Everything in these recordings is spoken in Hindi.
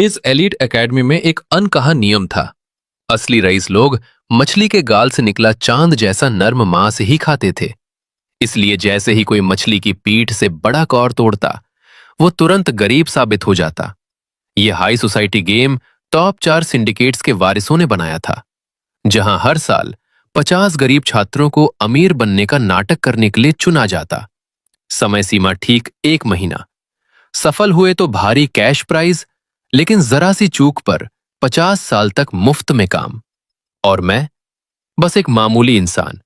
इस एलीट एकेडमी में एक अनकहा नियम था। असली रईस लोग मछली के गाल से निकला चांद जैसा नर्म मांस ही खाते थे। इसलिए जैसे ही कोई मछली की पीठ से बड़ा कौर तोड़ता, वो तुरंत गरीब साबित हो जाता। ये high society game top 4 syndicates के वारिसों ने बनाया था, जहां हर साल 50 गरीब छात्रों को अमीर बनने का नाटक करने के लिए चुना जाता। समय सीमा ठीक 1 महीना। सफल हुए तो भारी कैश प्राइज, लेकिन जरा सी चूक पर 50 साल तक मुफ्त में काम। और मैं बस एक मामूली इंसान,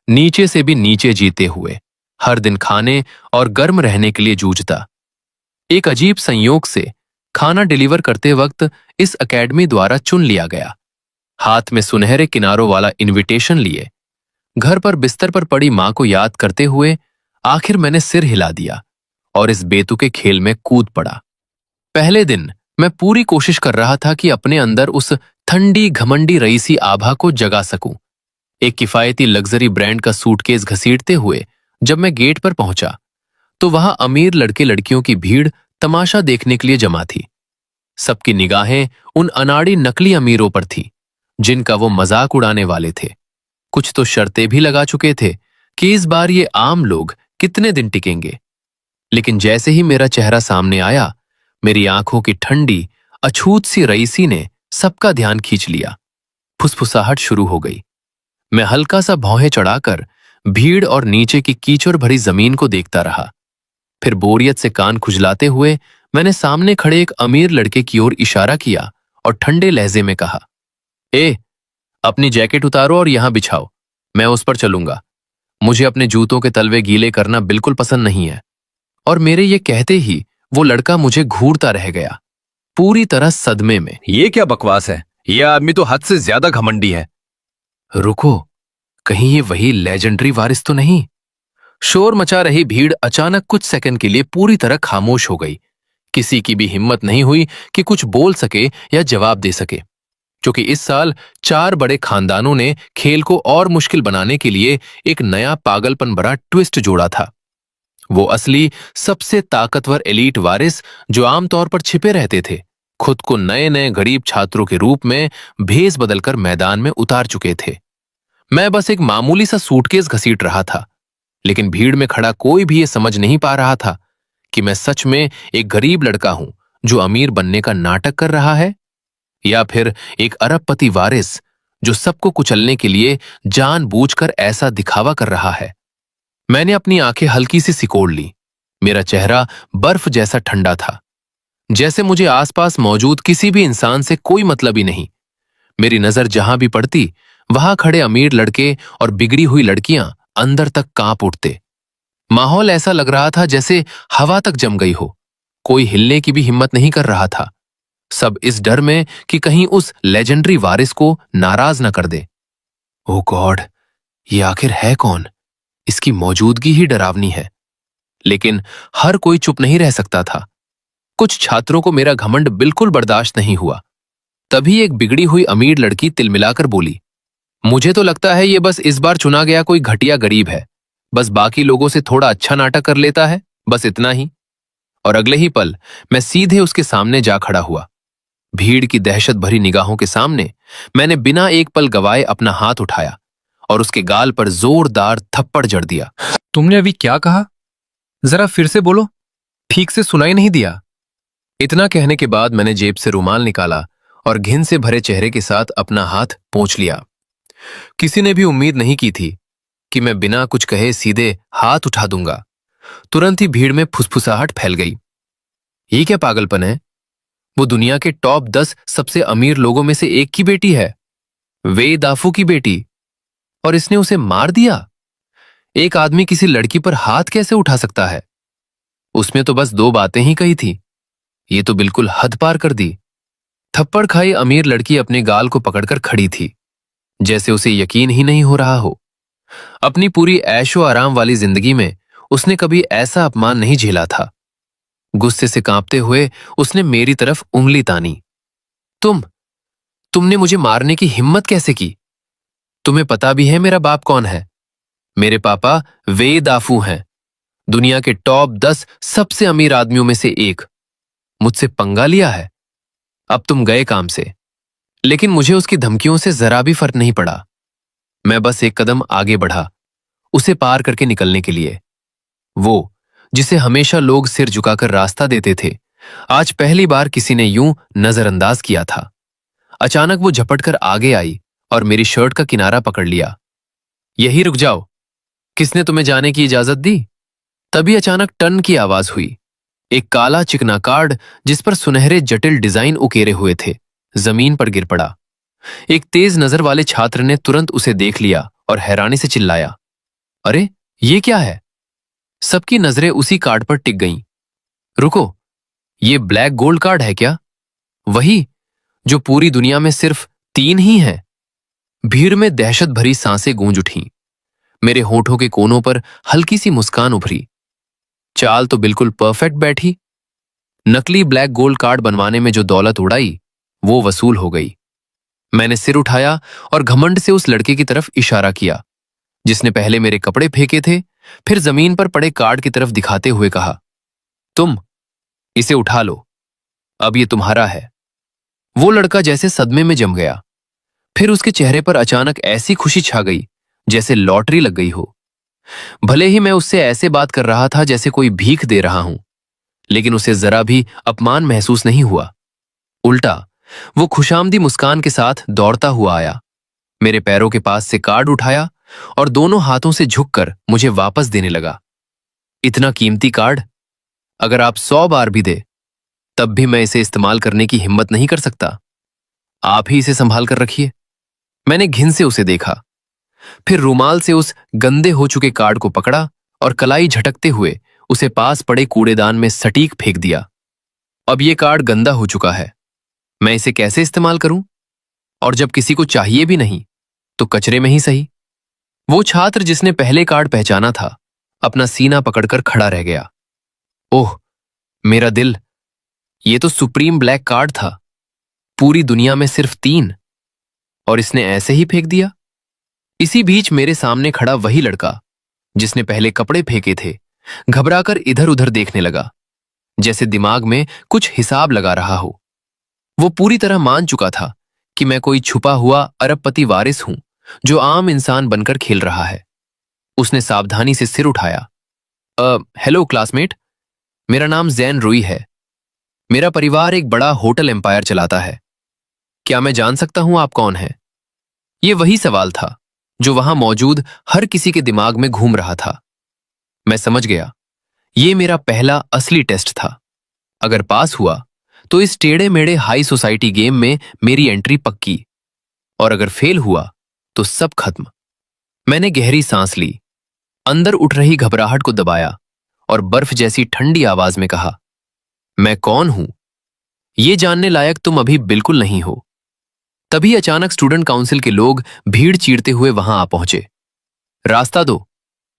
नीचे से भी नीचे जीते हुए, हर दिन खाने और गर्म रहने के लिए जूझता। एक अजीब संयोग से खाना डिलीवर करते वक्त इस एकेडमी द्वारा चुन लिया गया। हाथ में सुनहरे किनारों वाला इनविटेशन लिए, घर पर बिस्तर पर पड़ी मां को याद करते हुए आखिर मैंने सिर हिला दिया और इस बेतुके खेल में कूद पड़ा। पहले दिन मैं पूरी कोशिश कर रहा था कि अपने अंदर उस ठंडी घमंडी रईसी आभा को जगा सकूं। एक किफायती लग्जरी ब्रांड का सूटकेस घसीटते हुए जब मैं गेट पर पहुंचा, तो वहां अमीर लड़के लड़कियों की भीड़ तमाशा देखने के लिए जमा थी। सबकी निगाहें उन अनाड़ी नकली अमीरों पर थी, जिनका वो मजाक उड़ाने वाले थे। कुछ तो शर्तें भी लगा चुके थे कि इस बार ये आम लोग कितने दिन टिकेंगे। लेकिन जैसे ही मेरा चेहरा सामने आया, मेरी आंखों की ठंडी अछूत सी रईसी ने सबका ध्यान खींच लिया। फुसफुसाहट शुरू हो गई। मैं हल्का सा भौहें चढ़ाकर भीड़ और नीचे की कीचड़ भरी जमीन को देखता रहा। फिर बोरियत से कान खुजलाते हुए मैंने सामने खड़े एक अमीर लड़के की ओर इशारा किया और ठंडे लहजे में कहा, ए, अपनी जैकेट उतारो और यहां बिछाओ, मैं उस पर चलूंगा। मुझे अपने जूतों के तलवे गीले करना बिल्कुल पसंद नहीं है। और मेरे ये कहते ही वो लड़का मुझे घूरता रह गया, पूरी तरह सदमे में। ये क्या बकवास है? ये आदमी तो हद से ज्यादा घमंडी है। रुको, कहीं ये वही लेजेंडरी वारिस तो नहीं? शोर मचा रही भीड़ अचानक कुछ सेकंड के लिए पूरी तरह खामोश हो गई। किसी की भी हिम्मत नहीं हुई कि कुछ बोल सके या जवाब दे सके, क्योंकि इस साल 4 बड़े खानदानों ने खेल को और मुश्किल बनाने के लिए एक नया पागलपन भरा ट्विस्ट जोड़ा था। वो असली सबसे ताकतवर एलीट वारिस, जो आमतौर पर छिपे रहते थे, खुद को नए नए गरीब छात्रों के रूप में भेस बदलकर मैदान में उतार चुके थे। मैं बस एक मामूली सा सूटकेस घसीट रहा था, लेकिन भीड़ में खड़ा कोई भी ये समझ नहीं पा रहा था कि मैं सच में एक गरीब लड़का हूं जो अमीर बनने का नाटक कर रहा है, या फिर एक अरबपति वारिस जो सबको कुचलने के लिए जानबूझकर ऐसा दिखावा कर रहा है। मैंने अपनी आंखें हल्की सी सिकोड़ ली। मेरा चेहरा बर्फ जैसा ठंडा था, जैसे मुझे आसपास मौजूद किसी भी इंसान से कोई मतलब ही नहीं। मेरी नजर जहां भी पड़ती, वहां खड़े अमीर लड़के और बिगड़ी हुई लड़कियां अंदर तक कांप उठते। माहौल ऐसा लग रहा था जैसे हवा तक जम गई हो। कोई हिलने की भी हिम्मत नहीं कर रहा था, सब इस डर में कि कहीं उस लेजेंडरी वारिस को नाराज न कर दे। ओह गॉड, ये आखिर है कौन? इसकी मौजूदगी ही डरावनी है। लेकिन हर कोई चुप नहीं रह सकता था। कुछ छात्रों को मेरा घमंड बिल्कुल बर्दाश्त नहीं हुआ। तभी एक बिगड़ी हुई अमीर लड़की तिलमिलाकर बोली, मुझे तो लगता है ये बस इस बार चुना गया कोई घटिया गरीब है, बस बाकी लोगों से थोड़ा अच्छा नाटक कर लेता है, बस इतना ही। और अगले ही पल मैं सीधे उसके सामने जा खड़ा हुआ। भीड़ की दहशत भरी निगाहों के सामने मैंने बिना एक पल गवाए अपना हाथ उठाया और उसके गाल पर जोरदार थप्पड़ जड़ दिया। तुमने अभी क्या कहा? जरा फिर से बोलो, ठीक से सुनाई नहीं दिया। इतना कहने के बाद मैंने जेब से रुमाल निकाला और घिन से भरे चेहरे के साथ अपना हाथ पोंछ लिया। किसी ने भी उम्मीद नहीं की थी कि मैं बिना कुछ कहे सीधे हाथ उठा दूंगा। तुरंत ही भीड़ में फुसफुसाहट फैल गई। ये क्या पागलपन है? वो दुनिया के टॉप 10 सबसे अमीर लोगों में से एक की बेटी है, वे दाफू की बेटी, और इसने उसे मार दिया। एक आदमी किसी लड़की पर हाथ कैसे उठा सकता है? उसमें तो बस 2 बातें ही कही थी। ये तो बिल्कुल हद पार कर दी। थप्पड़ खाई अमीर लड़की अपने गाल को पकड़कर खड़ी थी, जैसे उसे यकीन ही नहीं हो रहा हो। अपनी पूरी ऐशो आराम वाली जिंदगी में उसने कभी ऐसा अपमान नहीं झेला था। गुस्से से कांपते हुए उसने मेरी तरफ उंगली तानी। तुमने मुझे मारने की हिम्मत कैसे की? तुम्हें पता भी है मेरा बाप कौन है? मेरे पापा वे दाफू हैं, दुनिया के टॉप 10 सबसे अमीर आदमियों में से एक। मुझसे पंगा लिया है? अब तुम गए काम से। लेकिन मुझे उसकी धमकियों से जरा भी फर्क नहीं पड़ा। मैं बस एक कदम आगे बढ़ा, उसे पार करके निकलने के लिए। वो जिसे हमेशा लोग सिर झुकाकर रास्ता देते थे, आज पहली बार किसी ने यूं नजरअंदाज किया था। अचानक वो झपटकर आगे आई और मेरी शर्ट का किनारा पकड़ लिया। यही रुक जाओ, किसने तुम्हें जाने की इजाजत दी? तभी अचानक टन की आवाज हुई। एक काला चिकना कार्ड जिस पर सुनहरे जटिल डिजाइन उकेरे हुए थे, जमीन पर गिर पड़ा। एक तेज नजर वाले छात्र ने तुरंत उसे देख लिया और हैरानी से चिल्लाया, अरे ये क्या है? सबकी नजरें उसी कार्ड पर टिक गईं। रुको, ये ब्लैक गोल्ड कार्ड है क्या? वही जो पूरी दुनिया में सिर्फ 3 ही हैं। भीड़ में दहशत भरी सांसें गूंज उठीं। मेरे होठों के कोनों पर हल्की सी मुस्कान उभरी। चाल तो बिल्कुल परफेक्ट बैठी। नकली ब्लैक गोल्ड कार्ड बनवाने में जो दौलत उड़ाई, वो वसूल हो गई। मैंने सिर उठाया और घमंड से उस लड़के की तरफ इशारा किया, जिसने पहले मेरे कपड़े फेंके थे, फिर जमीन पर पड़े कार्ड की तरफ दिखाते हुए कहा, तुम इसे उठा लो, अब ये तुम्हारा है। वो लड़का जैसे सदमे में जम गया। फिर उसके चेहरे पर अचानक ऐसी खुशी छा गई जैसे लॉटरी लग गई हो। भले ही मैं उससे ऐसे बात कर रहा था जैसे कोई भीख दे रहा हूं, लेकिन उसे जरा भी अपमान महसूस नहीं हुआ। उल्टा वो खुशामदी मुस्कान के साथ दौड़ता हुआ आया, मेरे पैरों के पास से कार्ड उठाया और दोनों हाथों से झुककर मुझे वापस देने लगा। इतना कीमती कार्ड अगर आप 100 बार भी दे, तब भी मैं इसे इस्तेमाल करने की हिम्मत नहीं कर सकता। आप ही इसे संभाल कर रखिए। मैंने घिन से उसे देखा, फिर रुमाल से उस गंदे हो चुके कार्ड को पकड़ा और कलाई झटकते हुए उसे पास पड़े कूड़ेदान में सटीक फेंक दिया। अब ये कार्ड गंदा हो चुका है, मैं इसे कैसे इस्तेमाल करूं? और जब किसी को चाहिए भी नहीं, तो कचरे में ही सही। वो छात्र जिसने पहले कार्ड पहचाना था, अपना सीना पकड़कर खड़ा रह गया। ओह मेरा दिल, ये तो सुप्रीम ब्लैक कार्ड था। पूरी दुनिया में सिर्फ 3, और इसने ऐसे ही फेंक दिया। इसी बीच मेरे सामने खड़ा वही लड़का जिसने पहले कपड़े फेंके थे, घबराकर इधर उधर देखने लगा, जैसे दिमाग में कुछ हिसाब लगा रहा हो। वो पूरी तरह मान चुका था कि मैं कोई छुपा हुआ अरबपति वारिस हूं जो आम इंसान बनकर खेल रहा है। उसने सावधानी से सिर उठाया। हेलो क्लासमेट, मेरा नाम जैन रुई है। मेरा परिवार एक बड़ा होटल एम्पायर चलाता है। क्या मैं जान सकता हूं आप कौन हैं? ये वही सवाल था जो वहां मौजूद हर किसी के दिमाग में घूम रहा था। मैं समझ गया, ये मेरा पहला असली टेस्ट था। अगर पास हुआ तो इस टेढ़े मेढ़े हाई सोसाइटी गेम में मेरी एंट्री पक्की, और अगर फेल हुआ तो सब खत्म। मैंने गहरी सांस ली, अंदर उठ रही घबराहट को दबाया और बर्फ जैसी ठंडी आवाज में कहा, मैं कौन हूं ये जानने लायक तुम अभी बिल्कुल नहीं हो। तभी अचानक स्टूडेंट काउंसिल के लोग भीड़ चीरते हुए वहां आ पहुंचे। रास्ता दो,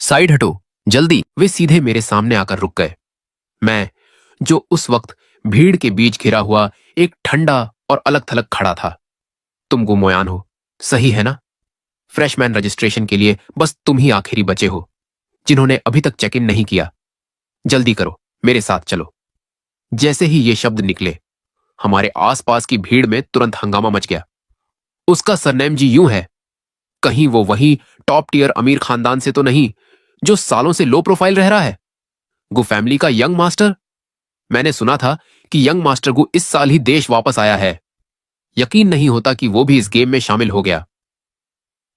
साइड हटो, जल्दी। वे सीधे मेरे सामने आकर रुक गए। मैं, जो उस वक्त भीड़ के बीच घिरा हुआ एक ठंडा और अलग थलग खड़ा था। तुम गुमोयान हो, सही है ना? फ्रेशमैन रजिस्ट्रेशन के लिए बस तुम ही आखिरी बचे हो जिन्होंने अभी तक चेक इन नहीं किया। जल्दी करो, मेरे साथ चलो। जैसे ही ये शब्द निकले, हमारे आसपास की भीड़ में तुरंत हंगामा मच गया। उसका सरनेम जी यूं है, कहीं वो वही टॉप टियर अमीर खानदान से तो नहीं जो सालों से लो प्रोफाइल रह रहा है? गु फैमिली का यंग मास्टर? मैंने सुना था कि यंग मास्टर गु इस साल ही देश वापस आया है। यकीन नहीं होता कि वो भी इस गेम में शामिल हो गया।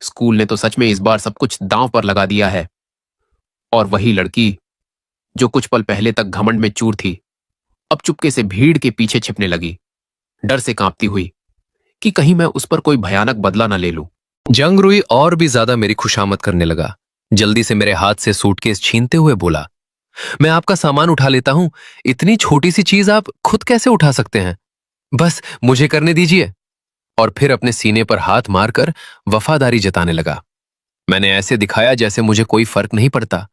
स्कूल ने तो सच में इस बार सब कुछ दांव पर लगा दिया है। और वही लड़की जो कुछ पल पहले तक घमंड में चूर थी, अब चुपके से भीड़ के पीछे छिपने लगी, डर से कांपती हुई कि कहीं मैं उस पर कोई भयानक बदला न ले लूं। जंग रुई और भी ज्यादा मेरी खुशामद करने लगा। जल्दी से मेरे हाथ से सूटकेस छीनते हुए बोला, मैं आपका सामान उठा लेता हूं, इतनी छोटी सी चीज आप खुद कैसे उठा सकते हैं? बस मुझे करने दीजिए। और फिर अपने सीने पर हाथ मारकर वफादारी जताने लगा। मैंने ऐसे दिखाया जैसे मुझे कोई फर्क नहीं पड़ता,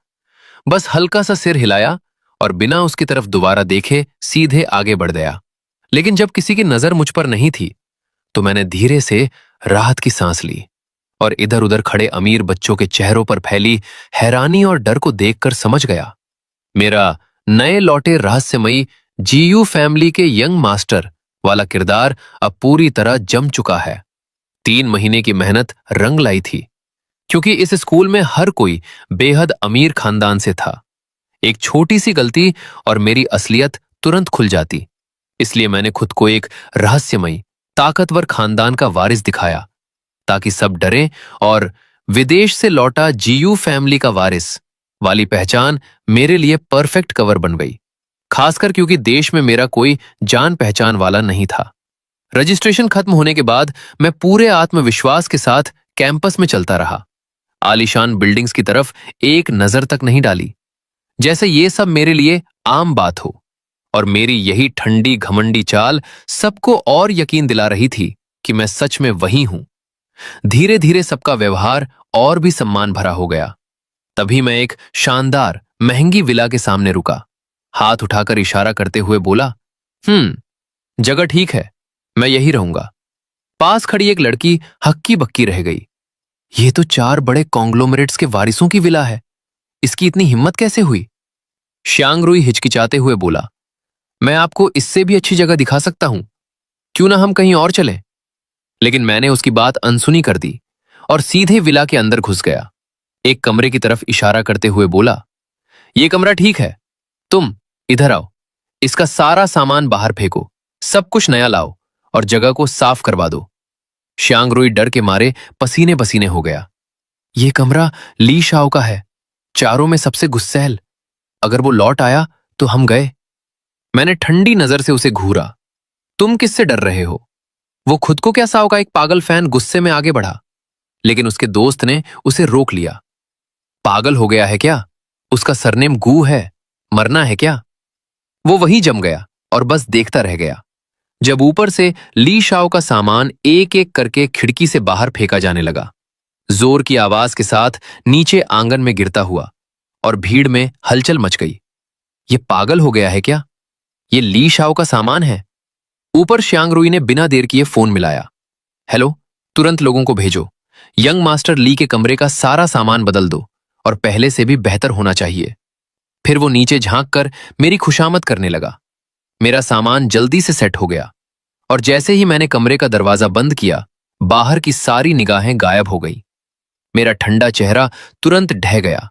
बस हल्का सा सिर हिलाया और बिना उसकी तरफ दोबारा देखे सीधे आगे बढ़ गया। लेकिन जब किसी की नजर मुझ पर नहीं थी, तो मैंने धीरे से राहत की सांस ली और इधर उधर खड़े अमीर बच्चों के चेहरों पर फैली हैरानी और डर को देखकर समझ गया, मेरा नए लौटे रहस्यमयी जीयू फैमिली के यंग मास्टर वाला किरदार अब पूरी तरह जम चुका है। 3 महीने की मेहनत रंग लाई थी, क्योंकि इस स्कूल में हर कोई बेहद अमीर खानदान से था। एक छोटी सी गलती और मेरी असलियत तुरंत खुल जाती। इसलिए मैंने खुद को एक रहस्यमयी, ताकतवर खानदान का वारिस दिखाया, ताकि सब डरें, और विदेश से लौटा जीयू फैमिली का वारिस वाली पहचान मेरे लिए परफेक्ट कवर बन गई। खासकर क्योंकि देश में मेरा कोई जान पहचान वाला नहीं था। रजिस्ट्रेशन खत्म होने के बाद मैं पूरे आत्मविश्वास के साथ कैंपस में चलता रहा। आलीशान बिल्डिंग्स की तरफ एक नजर तक नहीं डाली, जैसे ये सब मेरे लिए आम बात हो। और मेरी यही ठंडी घमंडी चाल सबको और यकीन दिला रही थी कि मैं सच में वही हूं। धीरे धीरे सबका व्यवहार और भी सम्मान भरा हो गया। तभी मैं एक शानदार महंगी विला के सामने रुका, हाथ उठाकर इशारा करते हुए बोला, जगह ठीक है, मैं यही रहूंगा। पास खड़ी एक लड़की हक्की बक्की रह गई। ये तो 4 बड़े कॉन्ग्लोमरेट्स के वारिसों की विला है, इसकी इतनी हिम्मत कैसे हुई? श्यांगरुई हिचकिचाते हुए बोला, मैं आपको इससे भी अच्छी जगह दिखा सकता हूं, क्यों ना हम कहीं और चलें? लेकिन मैंने उसकी बात अनसुनी कर दी और सीधे विला के अंदर घुस गया। एक कमरे की तरफ इशारा करते हुए बोला, ये कमरा ठीक है, तुम इधर आओ, इसका सारा सामान बाहर फेंको, सब कुछ नया लाओ और जगह को साफ करवा दो। श्यांगरुई डर के मारे पसीने पसीने हो गया। ये कमरा ली शाओ का है, चारों में सबसे गुस्सैल। अगर वो लौट आया तो हम गए। मैंने ठंडी नजर से उसे घूरा। तुम किससे डर रहे हो? वो खुद को क्या साओ का एक पागल फैन गुस्से में आगे बढ़ा, लेकिन उसके दोस्त ने उसे रोक लिया। पागल हो गया है क्या? उसका सरनेम गू है, मरना है क्या? वो वहीं जम गया और बस देखता रह गया जब ऊपर से ली शाओ का सामान एक एक करके खिड़की से बाहर फेंका जाने लगा, जोर की आवाज के साथ नीचे आंगन में गिरता हुआ, और भीड़ में हलचल मच गई। ये पागल हो गया है क्या? ये ली शाओ का सामान है। ऊपर श्यांगरुई ने बिना देर किए फोन मिलाया। हेलो, तुरंत लोगों को भेजो, यंग मास्टर ली के कमरे का सारा सामान बदल दो और पहले से भी बेहतर होना चाहिए। फिर वो नीचे झांक कर मेरी खुशामद करने लगा। मेरा सामान जल्दी से सेट हो गया, और जैसे ही मैंने कमरे का दरवाजा बंद किया, बाहर की सारी निगाहें गायब हो गई। मेरा ठंडा चेहरा तुरंत ढह गया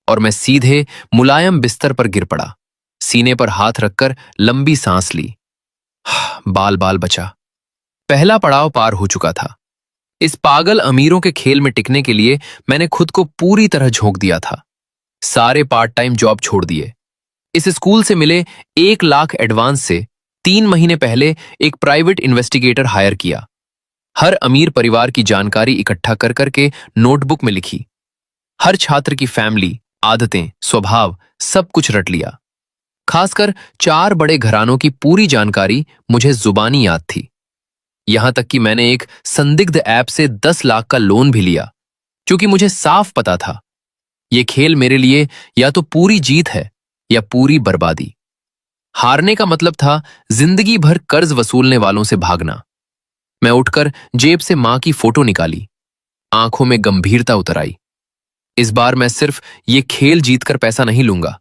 और मैं सीधे मुलायम बिस्तर पर गिर पड़ा। सीने पर हाथ रखकर लंबी सांस ली। बाल बाल बचा। पहला पड़ाव पार हो चुका था। इस पागल अमीरों के खेल में टिकने के लिए मैंने खुद को पूरी तरह झोंक दिया था। सारे पार्ट टाइम जॉब छोड़ दिए। इस स्कूल से मिले 1 लाख एडवांस से 3 महीने पहले एक प्राइवेट इन्वेस्टिगेटर हायर किया। हर अमीर परिवार की जानकारी इकट्ठा कर करके नोटबुक में लिखी। हर छात्र की फैमिली, आदतें, स्वभाव सब कुछ रट लिया। खासकर 4 बड़े घरानों की पूरी जानकारी मुझे जुबानी याद थी। यहां तक कि मैंने एक संदिग्ध ऐप से 10 लाख का लोन भी लिया, क्योंकि मुझे साफ पता था यह खेल मेरे लिए या तो पूरी जीत है या पूरी बर्बादी। हारने का मतलब था जिंदगी भर कर्ज वसूलने वालों से भागना। मैं उठकर जेब से मां की फोटो निकाली। आंखों में गंभीरता उतर आई। इस बार मैं सिर्फ ये खेल जीतकर पैसा नहीं लूंगा,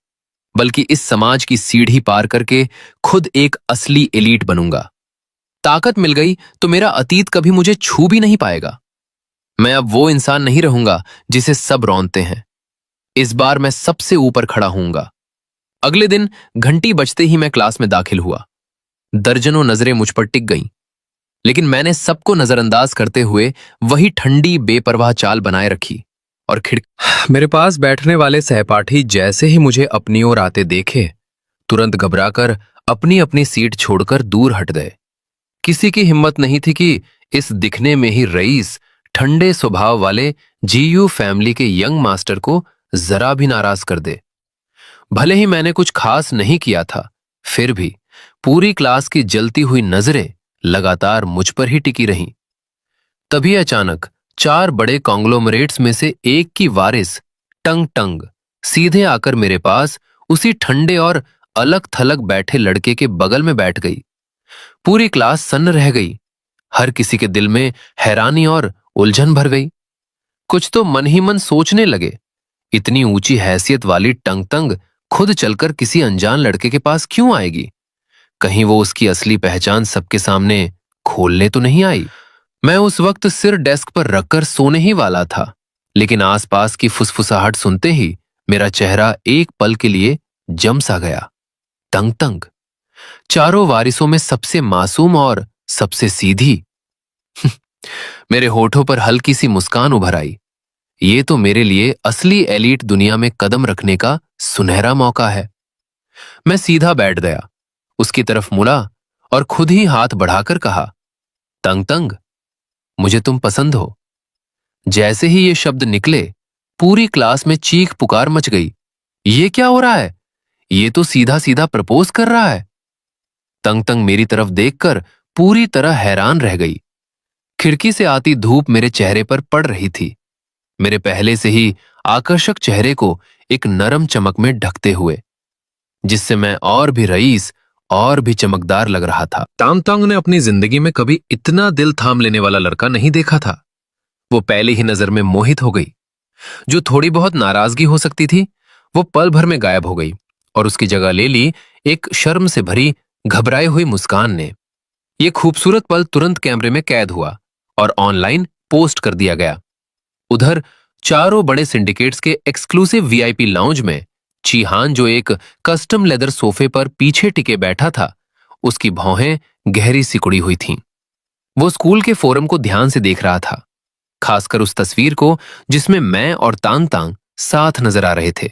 बल्कि इस समाज की सीढ़ी पार करके खुद एक असली एलीट बनूंगा। ताकत मिल गई तो मेरा अतीत कभी मुझे छू भी नहीं पाएगा। मैं अब वो इंसान नहीं रहूंगा जिसे सब रौंदते हैं। इस बार मैं सबसे ऊपर खड़ा होऊंगा। अगले दिन घंटी बजते ही मैं क्लास में दाखिल हुआ। दर्जनों नजरें मुझ पर टिक गईं, लेकिन मैंने सबको नजरअंदाज करते हुए वही ठंडी बेपरवाह चाल बनाए रखी और मेरे पास बैठने वाले सहपाठी जैसे ही मुझे अपनी ओर आते देखे, तुरंत घबराकर अपनी अपनी सीट छोड़कर दूर हट गए। किसी की हिम्मत नहीं थी कि इस दिखने में ही रईस, ठंडे स्वभाव वाले जीयू फैमिली के यंग मास्टर को जरा भी नाराज कर दे। भले ही मैंने कुछ खास नहीं किया था, फिर भी पूरी क्लास की जलती हुई नजरें लगातार मुझ पर ही टिकी रहीं। तभी अचानक 4 बड़े कॉन्ग्लोमरेट्स में से एक की वारिस टंग टंग सीधे आकर मेरे पास उसी ठंडे और अलग थलग बैठे लड़के के बगल में बैठ गई। पूरी क्लास सन्न रह गई। हर किसी के दिल में हैरानी और उलझन भर गई। कुछ तो मन ही मन सोचने लगे, इतनी ऊंची हैसियत वाली टंग टंग खुद चलकर किसी अनजान लड़के के पास क्यों आएगी? कहीं वो उसकी असली पहचान सबके सामने खोलने तो नहीं आई। मैं उस वक्त सिर डेस्क पर रखकर सोने ही वाला था, लेकिन आसपास की फुसफुसाहट सुनते ही मेरा चेहरा एक पल के लिए जम सा गया। तंग तंग, चारों वारिसों में सबसे मासूम और सबसे सीधी। मेरे होठों पर हल्की सी मुस्कान उभर आई। ये तो मेरे लिए असली एलीट दुनिया में कदम रखने का सुनहरा मौका है। मैं सीधा बैठ गया, उसकी तरफ मुड़ा और खुद ही हाथ बढ़ाकर कहा, तंग तंग, मुझे तुम पसंद हो। जैसे ही ये शब्द निकले, पूरी क्लास में चीख पुकार मच गई। ये क्या हो रहा है? ये तो सीधा सीधा प्रपोज कर रहा है। तंग तंग मेरी तरफ देखकर पूरी तरह हैरान रह गई। खिड़की से आती धूप मेरे चेहरे पर पड़ रही थी, मेरे पहले से ही आकर्षक चेहरे को एक नरम चमक में ढकते हुए, जिससे मैं और भी रईस और भी चमकदार लग रहा था। तांगतांग ने अपनी जिंदगी में कभी इतना दिल थाम लेने वाला लड़का नहीं देखा था। वो पहली ही नजर में मोहित हो गई। जो थोड़ी बहुत नाराजगी हो सकती थी, वो पल भर में गायब हो गई और उसकी जगह ले ली एक शर्म से भरी घबराई हुई मुस्कान ने। ये खूबसूरत पल तुरंत कैमरे में कैद हुआ और ऑनलाइन पोस्ट कर दिया गया। उधर चारों बड़े सिंडिकेट्स के एक्सक्लूसिव वीआईपी लाउंज में चीहान, जो एक कस्टम लेदर सोफे पर पीछे टिके बैठा था, उसकी भौहें गहरी सिकुड़ी हुई थीं। वो स्कूल के फोरम को ध्यान से देख रहा था, खासकर उस तस्वीर को जिसमें मैं और तांग साथ नजर आ रहे थे।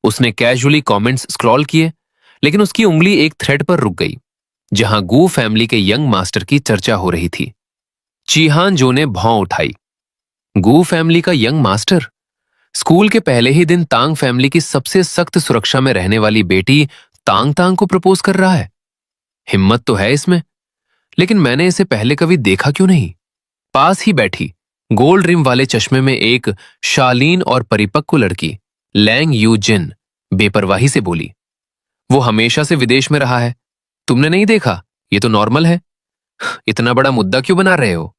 उसने कैजुअली कमेंट्स स्क्रॉल किए, लेकिन उसकी उंगली एक थ्रेड पर रुक गई, जहां गू फैमिली के यंग मास्टर की चर्चा हो रही थी। चीहान जो ने भौं उठाई। गू फैमिली का यंग मास्टर? स्कूल के पहले ही दिन तांग फैमिली की सबसे सख्त सुरक्षा में रहने वाली बेटी तांग को प्रपोज कर रहा है। हिम्मत तो है इसमें, लेकिन मैंने इसे पहले कभी देखा क्यों नहीं? पास ही बैठी गोल्ड रिम वाले चश्मे में एक शालीन और परिपक्व लड़की लैंग यू जिन बेपरवाही से बोली, वो हमेशा से विदेश में रहा है, तुमने नहीं देखा? ये तो नॉर्मल है, इतना बड़ा मुद्दा क्यों बना रहे हो?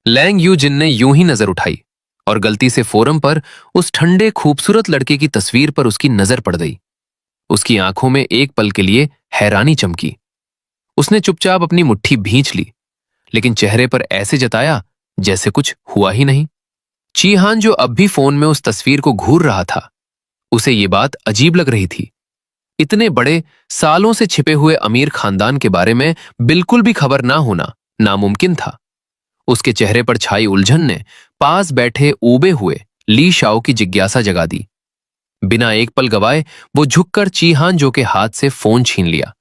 लैंग यू जिन ने यूं ही नजर उठाई और गलती से फोरम पर उस ठंडे खूबसूरत लड़के की तस्वीर पर उसकी नजर पड़ गई। उसकी आंखों में एक पल के लिए हैरानी चमकी। उसने चुपचाप अपनी मुट्ठी भींच ली, लेकिन चेहरे पर ऐसे जताया जैसे कुछ हुआ ही नहीं। चीहान, जो अब भी फोन में उस तस्वीर को घूर रहा था, उसे ये बात अजीब लग रही थी। इतने बड़े, सालों से छिपे हुए अमीर खानदान के बारे में बिल्कुल भी खबर ना होना नामुमकिन था। उसके चेहरे पर छाई उलझन ने पास बैठे ऊबे हुए ली शाओ की जिज्ञासा जगा दी। बिना एक पल गवाए वो झुककर चीहान जो के हाथ से फोन छीन लिया।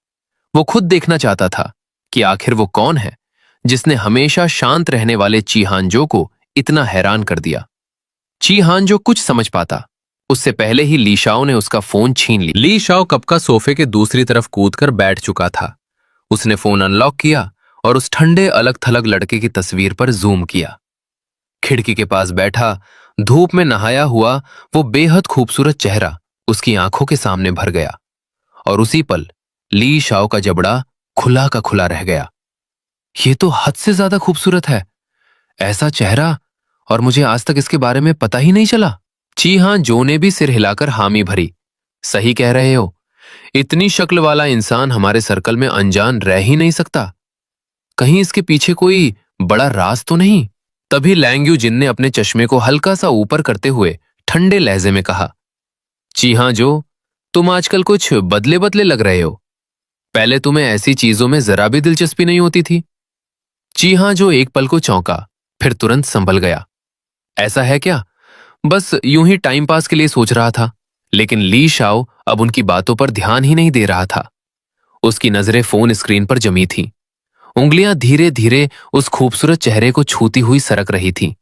वो खुद देखना चाहता था कि आखिर वो कौन है जिसने हमेशा शांत रहने वाले चीहान जो को इतना हैरान कर दिया। चीहान जो कुछ समझ पाता, उससे पहले ही ली शाओ ने उसका फोन छीन लिया। ली शाओ कब का सोफे के दूसरी तरफ कूदकर बैठ चुका था। उसने फोन अनलॉक किया और उस ठंडे अलग थलग लड़के की तस्वीर पर जूम किया। खिड़की के पास बैठा, धूप में नहाया हुआ वो बेहद खूबसूरत चेहरा उसकी आंखों के सामने भर गया और उसी पल ली शाओ का जबड़ा खुला का खुला रह गया। ये तो हद से ज्यादा खूबसूरत है, ऐसा चेहरा, और मुझे आज तक इसके बारे में पता ही नहीं चला। चीहान जो ने भी सिर हिलाकर हामी भरी। सही कह रहे हो, इतनी शक्ल वाला इंसान हमारे सर्कल में अनजान रह ही नहीं सकता। कहीं इसके पीछे कोई बड़ा राज तो नहीं? तभी लैंग यू जिन ने अपने चश्मे को हल्का सा ऊपर करते हुए ठंडे लहजे में कहा, चीहान जो, तुम आजकल कुछ बदले बदले लग रहे हो। पहले तुम्हें ऐसी चीजों में जरा भी दिलचस्पी नहीं होती थी। चीहान जो एक पल को चौंका, फिर तुरंत संभल गया। ऐसा है क्या? बस यूं ही टाइम पास के लिए सोच रहा था। लेकिन ली शाओ अब उनकी बातों पर ध्यान ही नहीं दे रहा था। उसकी नजरें फोन स्क्रीन पर जमी थीं। उंगलियां धीरे धीरे उस खूबसूरत चेहरे को छूती हुई सरक रही थीं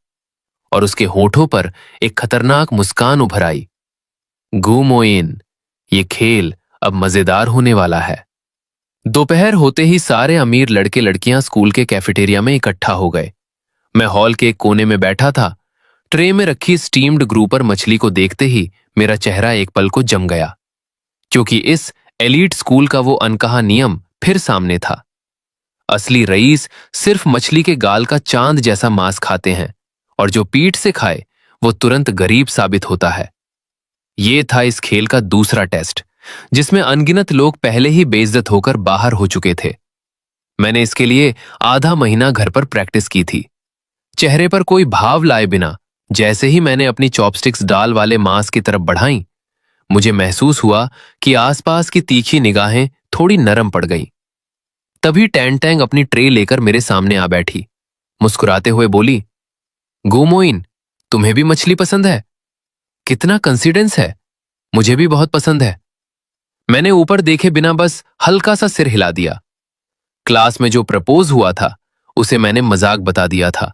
और उसके होठों पर एक खतरनाक मुस्कान उभर आई। गू मोइन, ये खेल अब मजेदार होने वाला है। दोपहर होते ही सारे अमीर लड़के लड़कियां स्कूल के कैफेटेरिया में इकट्ठा हो गए। मैं हॉल के एक कोने में बैठा था। ट्रे में रखी स्टीम्ड ग्रुपर मछली को देखते ही मेरा चेहरा एक पल को जम गया, क्योंकि इस एलीट स्कूल का वो अनकहा नियम फिर सामने था। असली रईस सिर्फ मछली के गाल का चांद जैसा मांस खाते हैं, और जो पीठ से खाए वो तुरंत गरीब साबित होता है। ये था इस खेल का दूसरा टेस्ट, जिसमें अनगिनत लोग पहले ही बेइज्जत होकर बाहर हो चुके थे। मैंने इसके लिए आधा महीना घर पर प्रैक्टिस की थी। चेहरे पर कोई भाव लाए बिना जैसे ही मैंने अपनी चॉपस्टिक्स दाल वाले मांस की तरफ बढ़ाई, मुझे महसूस हुआ कि आसपास की तीखी निगाहें थोड़ी नरम पड़ गईं। तभी टैन टैंग अपनी ट्रे लेकर मेरे सामने आ बैठी। मुस्कुराते हुए बोली, गुमोइन, तुम्हें भी मछली पसंद है? कितना कंसिडेंस है, मुझे भी बहुत पसंद है। मैंने ऊपर देखे बिना बस हल्का सा सिर हिला दिया। क्लास में जो प्रपोज हुआ था उसे मैंने मजाक बता दिया था।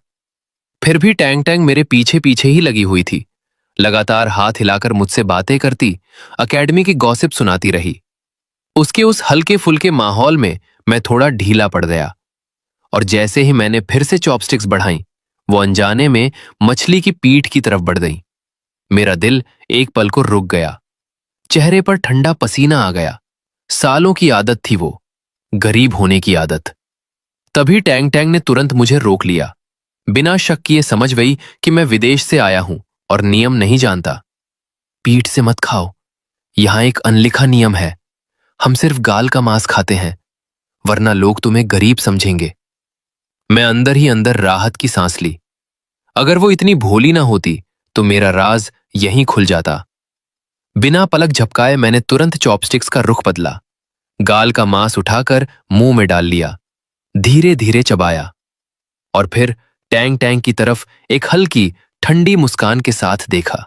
फिर भी टैंग टैंग मेरे पीछे पीछे ही लगी हुई थी। लगातार हाथ हिलाकर मुझसे बातें करती, अकेडमी की गॉसिप सुनाती रही। उसके उस हल्के फुल्के माहौल में मैं थोड़ा ढीला पड़ गया, और जैसे ही मैंने फिर से चॉपस्टिक्स बढ़ाई, वो अनजाने में मछली की पीठ की तरफ बढ़ गई। मेरा दिल एक पल को रुक गया। चेहरे पर ठंडा पसीना आ गया। सालों की आदत थी वो, गरीब होने की आदत। तभी टैंग टैंग ने तुरंत मुझे रोक लिया। बिना शक किए समझ गई कि मैं विदेश से आया हूं और नियम नहीं जानता। पीठ से मत खाओ, यहां एक अनलिखा नियम है। हम सिर्फ गाल का मांस खाते हैं, वरना लोग तुम्हें गरीब समझेंगे। मैं अंदर ही अंदर राहत की सांस ली। अगर वो इतनी भोली ना होती तो मेरा राज यहीं खुल जाता। बिना पलक झपकाए मैंने तुरंत चॉपस्टिक्स का रुख बदला। गाल का मांस उठाकर मुंह में डाल लिया, धीरे धीरे चबाया, और फिर टैंग टैंग की तरफ एक हल्की ठंडी मुस्कान के साथ देखा।